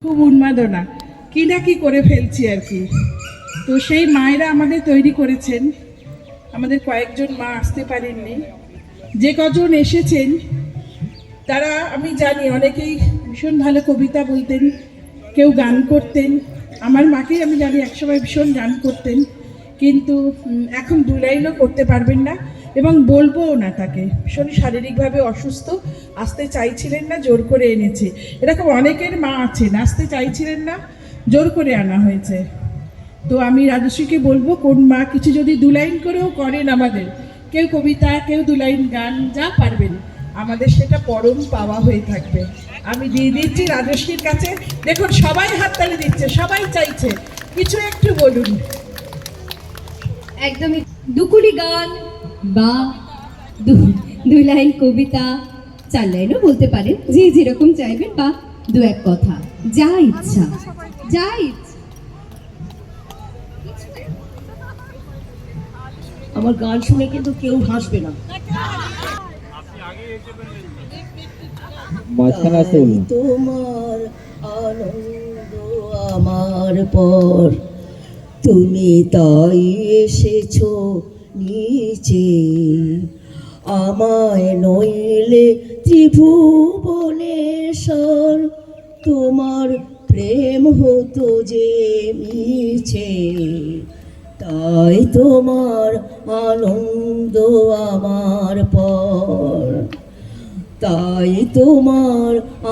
খুব উন্মাদনা কি না কি করে ফেলছি আর কি। তো সেই মায়েরা আমাদের তৈরি করেছেন। আমাদের কয়েকজন মা আসতে পারেননি, যে কজন এসেছেন তারা আমি জানি অনেকেই ভীষণ ভালো কবিতা বলতেন, কেউ গান করতেন। আমার মাকেই আমি জানি একসময় ভীষণ গান করতেন, কিন্তু এখন দু লাইনও করতে পারবেন না এবং বলবোও না। তাকে ভীষণ শারীরিকভাবে অসুস্থ, আসতে চাইছিলেন না, জোর করে এনেছে। এরকম অনেকের মা আছেন, আসতে চাইছিলেন না, জোর করে আনা হয়েছে। তো আমি রাজশ্রীকে বলবো, কোন মা কিছু যদি দু লাইন করেও করেন আমাদের, কেউ কবিতা, কেউ দু লাইন গান, যা পারবেন, আমাদের সেটা পরম পাওয়া হয়ে থাকবে। আমি দিয়ে দিচ্ছি রাজশ্রীর কাছে। দেখুন সবাই হাততালি দিচ্ছে, সবাই চাইছে কিছু একটু বলুন। একদমই দুকুলি গান বা দুই লাইন কবিতা, চার লাইনও বলতে পারেন, যে যেরকম চাইবেন, বা দু এক কথা, যা ইচ্ছা যা ইচ্ছা। আমার গান শুনে কিন্তু কেউ হাসবে না। তোমার আনন্দ আমার পর, তুমি তাই এসেছো নিচে, আমায় নইলে ত্রিভুবনেশ্বর, তোমার প্রেম হতো যে মিছে, তাই তোমার আনন্দ আমার পর, তাই তোমার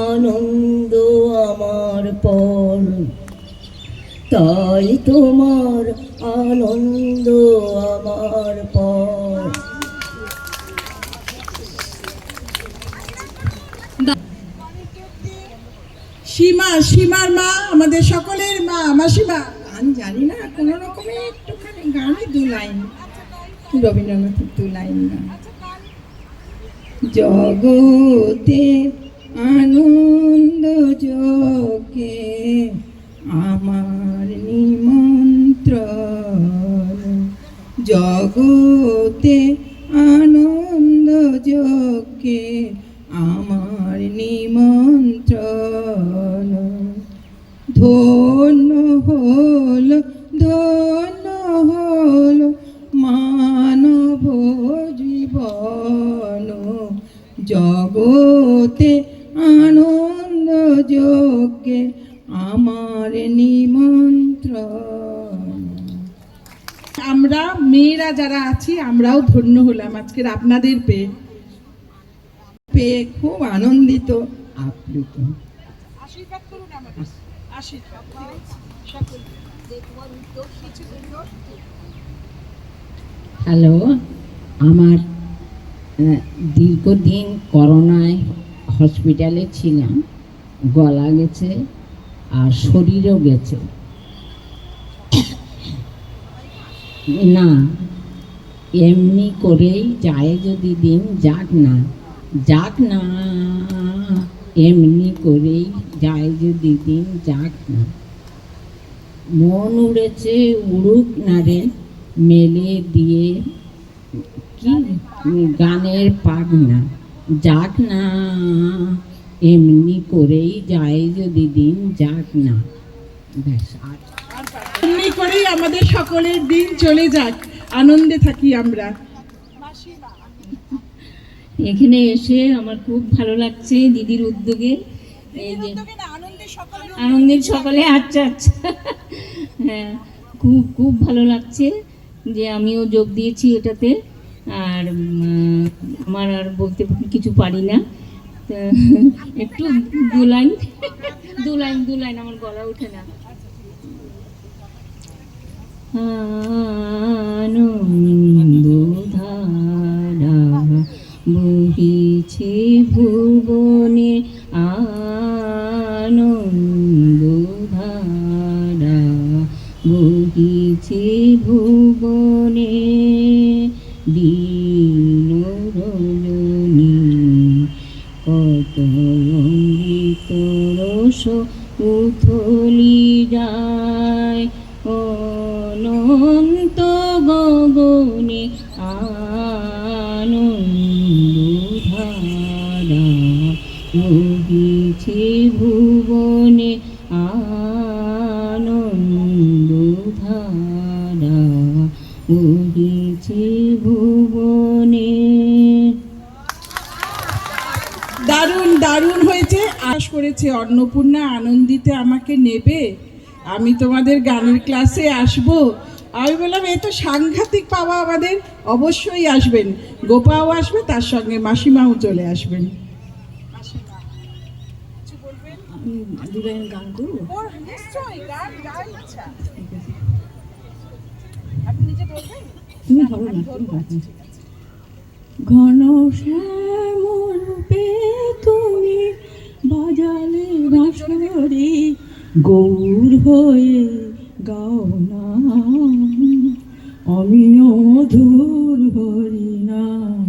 আনন্দ আমার পর, তাই তোমার আনন্দ আমার পর। সীমা, সীমার মা, আমাদের সকলের মা, মাসিমা। গান জানি না, কোনো রকমে একটুখানি গানে দু লাইন, রবীন্দ্রনাথের দু লাইন গান। জগতে আনন্দ যোগে আমার নিমন্ত্রণ, জগতে আনন্দ যোগে আমার নিমন্ত্রণ, ধন্য হল ধন্য হল মানব জীবন, জগতে আনন্দ যোগে আমার নিমন্ত্রণ। আমরা মেয়েরা যারা আছি, আমরাও ধন্য হলাম আজকের আপনাদের পেয়ে। পেয়ে খুব আনন্দিত, আপ্লুত। আশীর্বাদ করুন আমাদের, আশীর্বাদ। হ্যালো, আমার দীর্ঘদিন করোনায় হসপিটালে ছিলাম, গলা গেছে আর শরীরও গেছে। না, এমনি করেই যায় যদি দিন, যাক না, যাক না, এমনি করেই যায় যদি দিন, যাক না। মন উড়েছে, উড়ুক না রে, মেলে দিয়ে কি গানের পাগনা, যাক না, এমনি করেই যায় যদি দিন, যাক না। ব্যাস, আর এমনি করেই আমাদের সকলের দিন চলে যাক, আনন্দে থাকি আমরা। এখানে এসে আমার খুব ভালো লাগছে, দিদির উদ্যোগে। এই যে আনন্দের সকলে, আচ্ছা আচ্ছা, হ্যাঁ, খুব খুব ভালো লাগছে যে আমিও যোগ দিয়েছি এটাতে। আর আমার আর বলতে কিছু পারি না, একটু দু লাইন দু লাইন দু লাইন, আমার গলা ওঠে না। আনন্দ ধারা বহিছে ভুবনে, আনন্দ ধারা বহিছে ভুবনে, দিন রজনী কত অমৃত রস উথলি যায়, অনন্ত গগনে আনন্দ ধারা বহিছে ভুবনে আনন্দধারা উদিছে ভুবনে। দারুণ দারুণ হয়েছে। আশ করেছে অন্নপূর্ণা আনন্দিতে আমাকে নেবে, আমি তোমাদের গানের ক্লাসে আসব। আমি বললাম এ তো সাংঘাতিক পাওয়া আমাদের, অবশ্যই আসবেন। গোপাও আসবে, তার সঙ্গে মাসিমাও চলে আসবেন। দু লাইন গান করবো? তুমি ধরো না, তুমি ধরো। ঘন শ্যামরূপে তুমি বাজালে বাঁশরি, গৌর হয়ে গাও না অমিয় মধুর হরিনাম।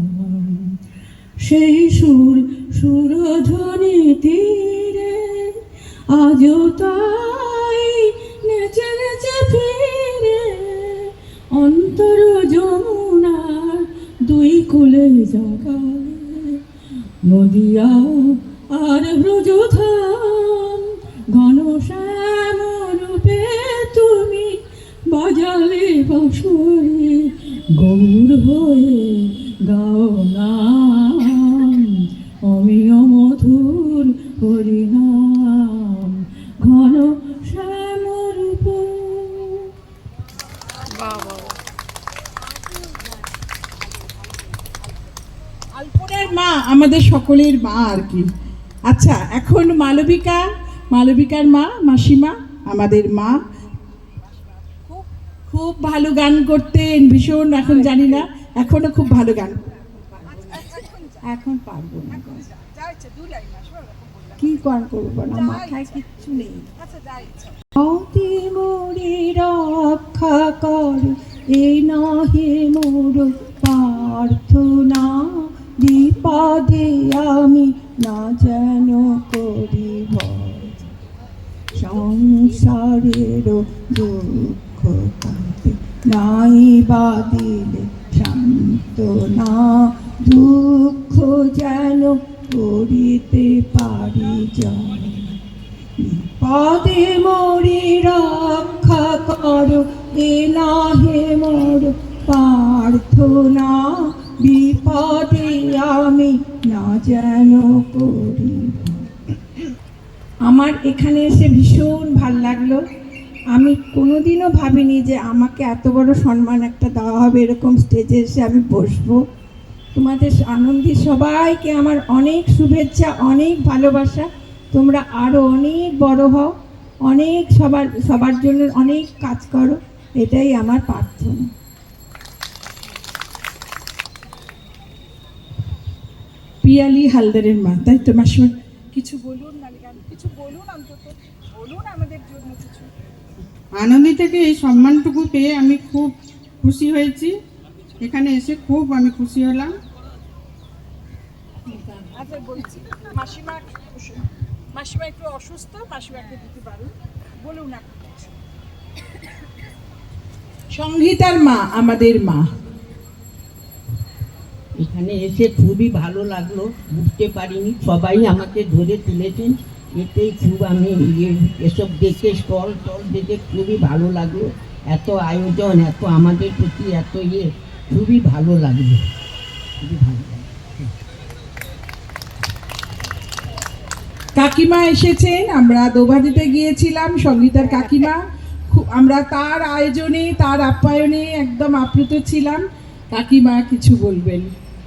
সেই সুরধ্বনি তীরে আজও তাই নেচে নেচে ফিরে, অন্তর যমুনার দুই কুলে জাগালে, নদিয়া আর ব্রজধাম। ঘন শ্যাম রূপে তুমি বাজালে বাঁশরি, গৌর হয়ে গাও নাম অমিয় মধুর হরিনাম। ঘন শ্যাম রূপ। আলপনার মা আমাদের সকলের মা আর কি। আচ্ছা, এখন মালবিকার মা, মাসিমা আমাদের মা, খুব খুব ভালো গান করতেন ভীষণ। এখন জানি না, এখনো খুব ভালো গান। এখন পারবো না, কি গান করবো না, মাথায় কিচ্ছু নেই। অতি মোরে রক্ষা কর, এ নহে মোর প্রার্থনা, বিপদে আমি না যেন করি ভয়। সংসারের দুঃখ কাটে নাই বা দিলে সান্ত্বনা, দুঃখ যেন করিতে পারি জয়। বিপদে মোরে রক্ষা করো, এ নাহে মোর প্রার্থনা, বিপদে আমি না যেন করি। আমার এখানে এসে ভীষণ ভাল লাগলো। আমি কোনোদিনও ভাবিনি যে আমাকে এত বড় সম্মান একটা দেওয়া হবে, এরকম স্টেজে এসে আমি বসবো। তোমাদের আনন্দী সবাইকে আমার অনেক শুভেচ্ছা, অনেক ভালোবাসা। তোমরা আরও অনেক বড় হও, অনেক সবার জন্য অনেক কাজ করো, এটাই আমার প্রার্থনা। পিয়ালি হালদারের মা, তাই তো মাসিমা? কিছু বলুন না, কিছু বলুন, অন্তত বলুন আমাদের জন্য কিছু। আনন্দী থেকে এই সম্মানটুকু পেয়ে আমি খুব খুশি হয়েছি। এখানে এসে খুব আমি খুশি হলাম। আচ্ছা বলছি, মাসিমা একটু অসুস্থ, মাসিমাকে দিতে পারুন, বলুন না। সংগীতার মা আমাদের মা। এখানে এসে খুবই ভালো লাগলো, বুঝতে পারিনি, সবাই আমাকে ধরে তুলেছেন, এতেই খুব আমি এসব দেখে স্টল দেখে খুবই ভালো লাগলো। এত আয়োজন, এত আমাদের প্রতি এত খুবই ভালো লাগলো, খুবই ভালো লাগলো। কাকিমা এসেছেন, আমরা দোভা দিতে গিয়েছিলাম, সঙ্গীতার কাকিমা। আমরা তার আয়োজনে, তার আপ্যায়নে একদম আপ্লুত ছিলাম। কাকিমা কিছু বলবেন,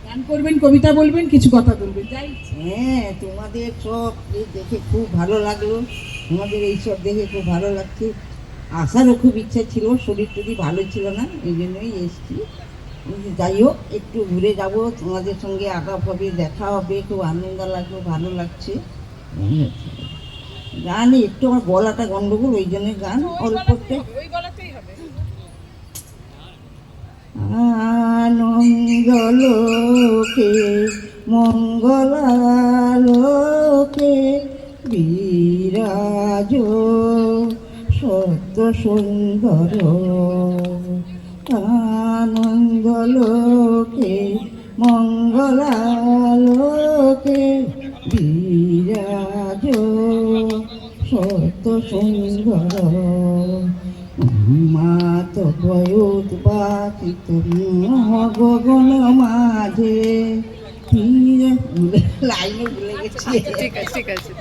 গান করবেন, কবিতা বলবেন, কিছু কথা বলবেন, যাই। হ্যাঁ, তোমাদের সব দেখে খুব ভালো লাগলো, তোমাদের এইসব দেখে খুব ভালো লাগছে। আসারও খুব ইচ্ছা ছিল, শরীর টরীর ভালো ছিল না, এই জন্যই এসছি। যাই হোক, একটু ঘুরে যাব, তোমাদের সঙ্গে আলাপ হবে, দেখা হবে, খুব আনন্দ লাগলো, ভালো লাগছে। গান একটু আমার গলাটা গন্ডগোল, ওই জন্য গান অল্পতে। আনন্দলোকে মঙ্গলালোকে বিরাজ সত্য সুন্দর, আনন্দলোকে মঙ্গলালোকে বিরাজ সত্য সুন্দর মাত বয়োৎপাতিত গগন মাঝে লাইনে ভুলে গেছি। ঠিক আছে ঠিক আছে